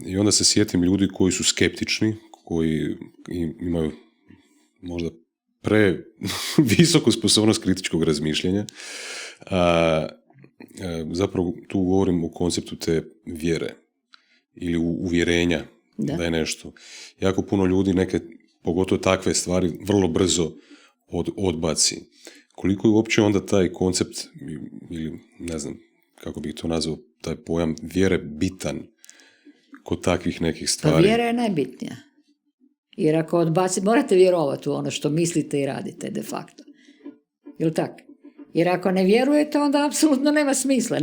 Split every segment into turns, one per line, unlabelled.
I onda se sjetim ljudi koji su skeptični, koji imaju možda visoku sposobnost kritičkog razmišljanja. Zapravo tu govorim o konceptu te vjere ili uvjerenja da je nešto. Jako puno ljudi neke, pogotovo takve stvari, vrlo brzo odbaci. Koliko je uopće onda taj koncept, ili ne znam kako bih to nazvao, taj pojam vjere bitan kod takvih nekih stvari?
Pa vjera je najbitnija. Jer ako odbacite, morate vjerovati u ono što mislite i radite de facto. Jel tako? Jer ako ne vjerujete, onda apsolutno nema smisla.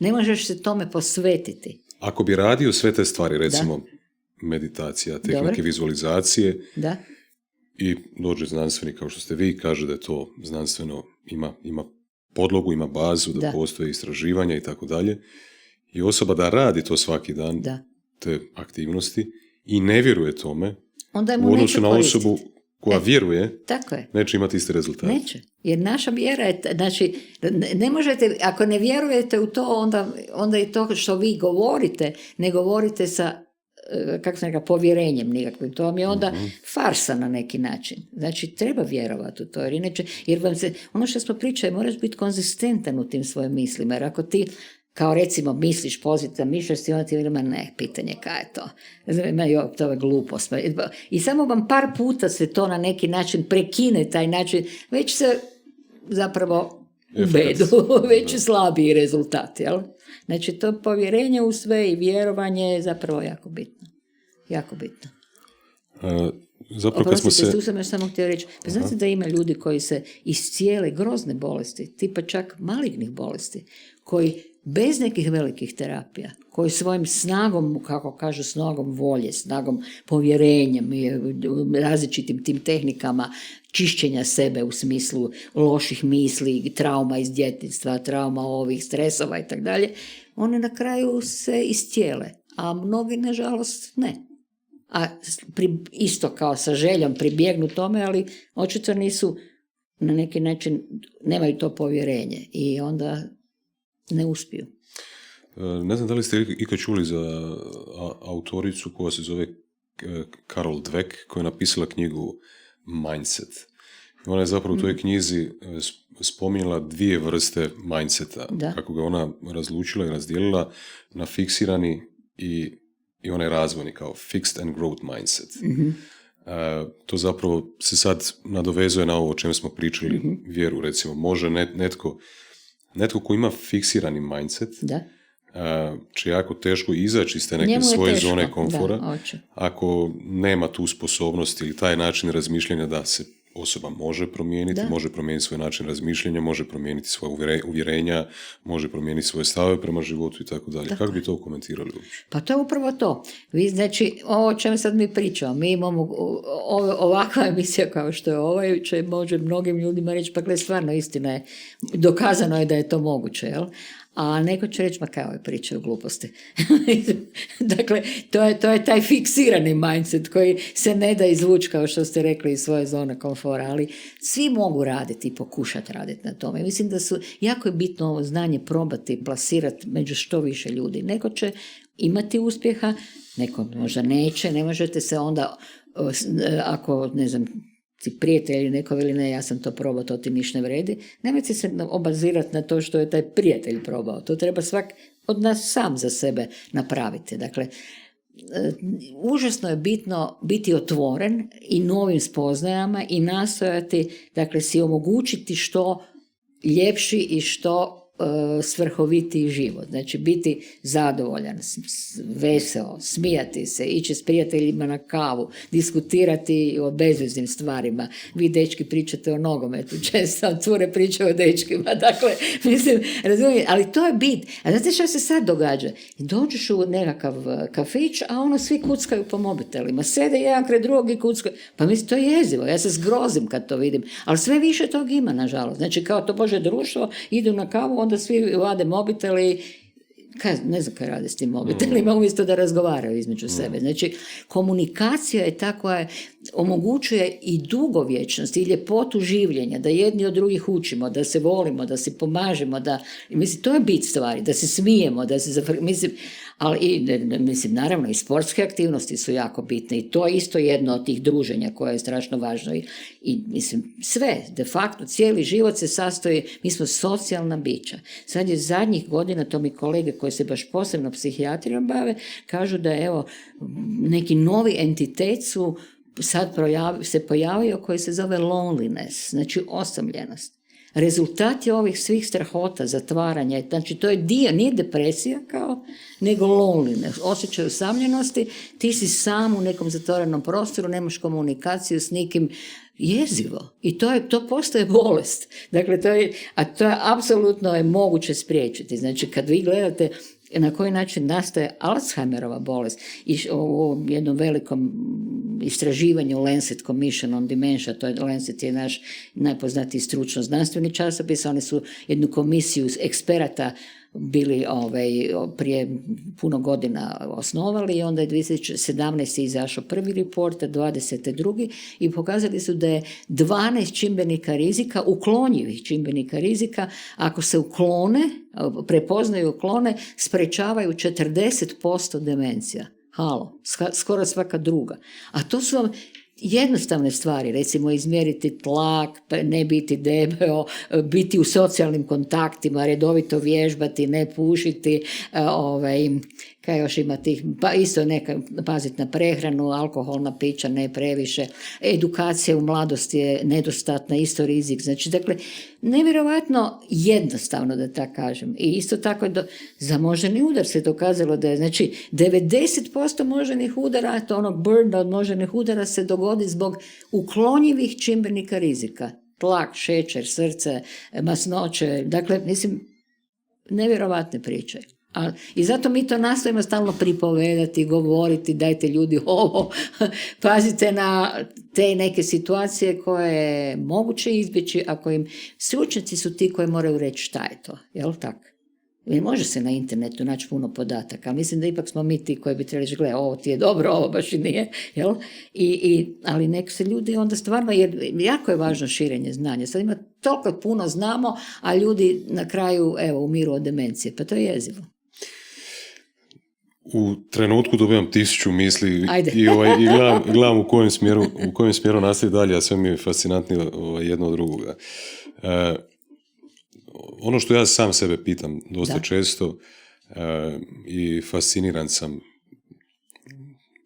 Ne možeš se tome posvetiti.
Ako bi radio sve te stvari, recimo meditacija, tehnike vizualizacije, i dođe znanstvenik kao što ste vi, kaže da je to znanstveno, ima podlogu, ima bazu, da postoje istraživanja i tako dalje, i osoba da radi to svaki dan, te aktivnosti, i ne vjeruje tome, u odnosu na osobu koja vjeruje, neće imati iste rezultate.
Neće, jer naša vjera je, znači, ne možete, ako ne vjerujete u to, onda i to što vi govorite, ne govorite sa, kako sam rekao, povjerenjem nikakvim. To vam je onda farsa na neki način. Znači, treba vjerovati u to, jer vam se, ono što smo pričali, moraš biti konzistentan u tim svojim mislima, jer ako ti kao recimo misliš pozitivno, mišljaš si, onda ti ima pitanje kaj je to. To je glupost. I samo vam par puta se to na neki način prekine, taj način, već se zapravo ubedu, već slabiji rezultat, jel? Znači to povjerenje u sve i vjerovanje je zapravo jako bitno. Jako bitno.
Zapravo kad smo se...
Tu sam još samo htio reći. Pa znate da ima ljudi koji se iscijele grozne bolesti, tipa čak malignih bolesti, koji bez nekih velikih terapija, koji svojim snagom, kako kažu, snagom volje, snagom povjerenjem i različitim tim tehnikama čišćenja sebe u smislu loših misli, trauma iz djetinjstva, trauma ovih stresova i tako dalje, one na kraju se iscijele, a mnogi nažalost ne. A isto kao sa željom pribjegnu tome, ali očito nisu na neki način, nemaju to povjerenje i onda ne uspiju.
Ne znam da li ste ikad čuli za autoricu koja se zove Carol Dweck, koja je napisala knjigu Mindset. Ona je zapravo u toj knjizi spominjala 2 vrste mindseta, kako ga ona razlučila i razdijelila na fiksirani i onaj razvojni, kao fixed and growth mindset. To zapravo se sad nadovezuje na ovo o čem smo pričali, vjeru, recimo. Može netko ko ima fiksirani mindset, će jako teško izaći iz te neke svoje zone komfora, ako nema tu sposobnost ili taj način razmišljanja da se osoba može promijeniti, može promijeniti svoj način razmišljanja, može promijeniti svoje uvjerenja, može promijeniti svoje stavove prema životu i tako dalje. Kako bi to komentirali uopće?
Pa to je upravo to. Vi, znači, ovo o čemu sad mi pričamo, mi imamo ovakva emisija kao što je ovaj, će može mnogim ljudima reći, pa gle, stvarno istina je, dokazano je da je to moguće, jel? A neko će reći, ma kaj ove priče o gluposti. Dakle, to je taj fiksirani mindset koji se ne da izvući, kao što ste rekli, iz svoje zone komfora, ali svi mogu raditi i pokušati raditi na tome. Mislim da su, jako je bitno ovo znanje probati, plasirati među što više ljudi. Neko će imati uspjeha, neko možda neće, ne možete se onda, ako, ne znam, ti prijatelj neko veli ne, ja sam to probao, to ti niš ne vredi, nemojte se obazirati na to što je taj prijatelj probao. To treba svak od nas sam za sebe napraviti. Dakle, užasno je bitno biti otvoren i novim spoznajama i nastojati, dakle, si omogućiti što ljepši i što svrhovitiji život. Znači, biti zadovoljan, veseo, smijati se, ići s prijateljima na kavu, diskutirati o bezveznim stvarima. Vi, dečki, pričate o nogometu, često cure pričaju o dečkima. Dakle, mislim, razumijem, ali to je bit. A znate što se sad događa? Dođeš u nekakav kafić, a ono svi kuckaju po mobitelima. Sede jedan kraj drugog i kuckaju. Pa mislim, to je jezivo. Ja se zgrozim kad to vidim. Ali sve više tog ima, nažalost. Znači, kao to Bože društvo, idu na kavu, onda svi vade mobiteli, ne znam kaj rade s tim mobitelima, umjesto da razgovaraju između sebe. Znači, komunikacija je ta koja omogućuje i dugovječnost i ljepotu življenja, da jedni od drugih učimo, da se volimo, da se pomažemo, mislim, to je bit stvari, da se smijemo, mislim, Ali mislim, naravno i sportske aktivnosti su jako bitne i to je isto jedno od tih druženja koje je strašno važno i mislim sve, de facto cijeli život se sastoji, mi smo socijalna bića. Sad je zadnjih godina, to mi kolege koji se baš posebno psihijatrijom bave, kažu da je evo neki novi entitet su sad se pojavio koji se zove loneliness, znači osamljenost. Rezultat je ovih svih strahota, zatvaranja, znači to je dio, nije depresija kao, nego loneliness, osjećaj usamljenosti, ti si sam u nekom zatvorenom prostoru, nemaš komunikaciju s nikim, jezivo. I to postaje bolest. Dakle, to je apsolutno je moguće spriječiti. Znači, kad vi gledate na koji način nastaje Alzheimerova bolest i u jednom velikom istraživanju Lancet Commission on Dementia, to je Lancet je naš najpoznatiji stručno znanstveni časopis, oni su jednu komisiju eksperata bili prije puno godina osnovali i onda je 2017. izašao prvi report, a 20. drugi i pokazali su da je 12 čimbenika rizika, uklonjivih čimbenika rizika, ako se uklone, prepoznaju uklone, sprečavaju 40% demencija. Halo, skoro svaka druga. A to su vam jednostavne stvari, recimo izmjeriti tlak, ne biti debeo, biti u socijalnim kontaktima, redovito vježbati, ne pušiti, kaj još ima tih, pa isto neka paziti na prehranu, alkoholna pića, ne previše, edukacija u mladosti je nedostatna, isto rizik, znači, dakle, nevjerojatno jednostavno da tako kažem. I isto tako za moždani udar se dokazalo da je, znači, 90% moždanih udara, to onog burna od moždanih udara se dogodi zbog uklonjivih čimbenika rizika. Tlak, šećer, srce, masnoće, dakle, mislim, nevjerovatne priče. I zato mi to nastojimo stalno pripovedati, govoriti, dajte ljudi ovo, pazite na te neke situacije koje je moguće izbjeći ako im stručnjaci su ti koji moraju reći šta je to, jel tako? I može se na internetu naći puno podataka, ali mislim da ipak smo mi ti koji bi trebali reći, gledaj, ovo ti je dobro, ovo baš i nije, jel? Ali nek se ljudi onda stvarno, jer jako je važno širenje znanja, sad ima toliko puno znamo, a ljudi na kraju, umiru od demencije, pa to je jezivo.
U trenutku dobivam 1000 misli i gledam u kojem smjeru nastavi dalje, a sve mi je fascinantnije jedno od drugoga. Ono što ja sam sebe pitam dosta često i fasciniran sam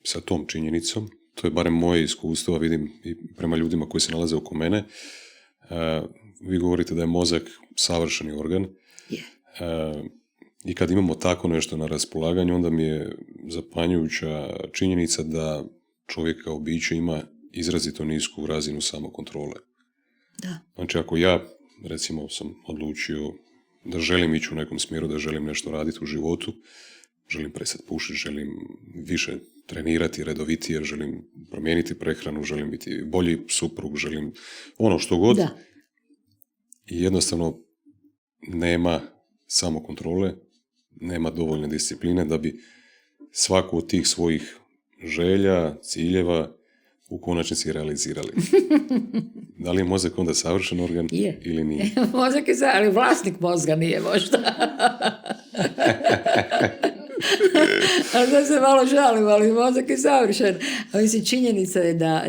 sa tom činjenicom, to je barem moje iskustvo, a vidim i prema ljudima koji se nalaze oko mene. Vi govorite da je mozak savršeni organ. I kad imamo tako nešto na raspolaganju, onda mi je zapanjujuća činjenica da čovjek kao biće ima izrazito nisku razinu samokontrole.
Da.
Znači, ako ja, recimo, sam odlučio da želim ići u nekom smjeru, da želim nešto raditi u životu, želim prestati pušiti, želim više trenirati redovitije, želim promijeniti prehranu, želim biti bolji suprug, želim ono što god.
Da.
I jednostavno nema samokontrole, nema dovoljne discipline da bi svaku od tih svojih želja, ciljeva u konačnici realizirali. Da li je mozak onda savršen organ ili nije?
Mozak je ali vlasnik mozga nije možda. Ali da se malo žalim, ali mozak je savršen. A mislim, činjenica je da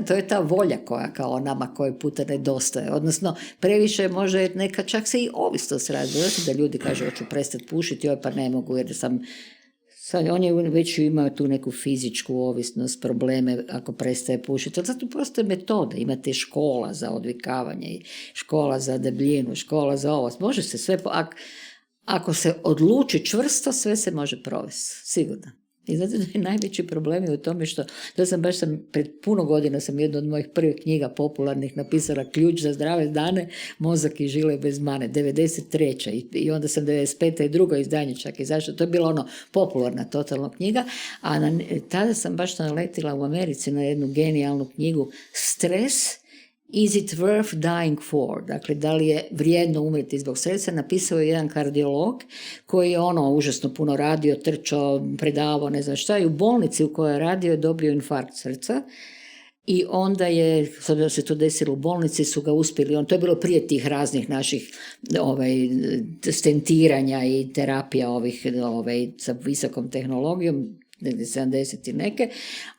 to je ta volja koja kao nama koji puta nedostaje. Odnosno, previše može neka čak se i ovisnost radi. Da ljudi kažu, hoću prestati pušiti, pa ne mogu jer sam... Sad, on je već imao tu neku fizičku ovisnost, probleme ako prestaje pušiti. Ali zato postoje metode. Imate škola za odvikavanje, škola za debljinu, škola za ovo. Može se sve... Ako se odluči čvrsto, sve se može provesti, sigurno. I zato da je najveći problem je u tome što, pred puno godina sam jednu od mojih prvih knjiga popularnih napisala Ključ za zdrave dane, mozak i žile bez mane, 93. I onda sam 95. i drugo izdanje čak izašlo. To je bila popularna totalno knjiga, a tada sam baš naletila u Americi na jednu genijalnu knjigu Stres, Is it worth dying for? Dakle, da li je vrijedno umreti zbog stresa? Napisao je jedan kardiolog koji je užasno puno radio, trčao, predavao, ne znam šta, i u bolnici u kojoj je radio je dobio infarkt srca I onda je, s obzirom da se to desilo u bolnici, su ga uspjeli, to je bilo prije tih raznih naših stentiranja i terapija sa visokom tehnologijom, 70 i neke,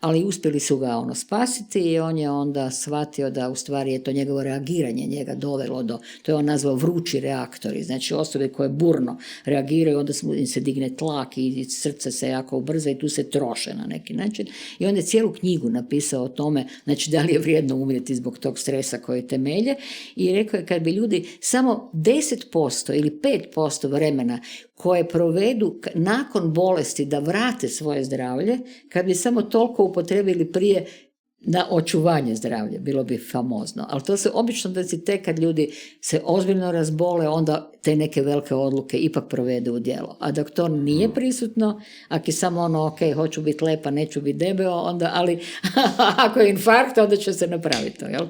ali uspjeli su ga spasiti i on je onda shvatio da u stvari je to njegovo reagiranje njega dovelo do, to je on nazvao vrući reaktori, znači osobe koje burno reagiraju, onda im se digne tlak i srce se jako ubrza i tu se troše na neki način. I on je cijelu knjigu napisao o tome, znači da li je vrijedno umrijeti zbog tog stresa koji temelje, i rekao je kad bi ljudi samo 10% ili 5% vremena koje provedu nakon bolesti da vrate svoje zdravlje, kad bi samo toliko upotrebili prije na očuvanje zdravlja, bilo bi famozno. Ali to se obično desi tek kad ljudi se ozbiljno razbole, onda te neke velike odluke ipak provedu u djelo. A dok to nije prisutno, ako je samo ok, hoću biti lepa, neću biti debeo, onda, ali ako je infarkt, onda će se napraviti to, jel?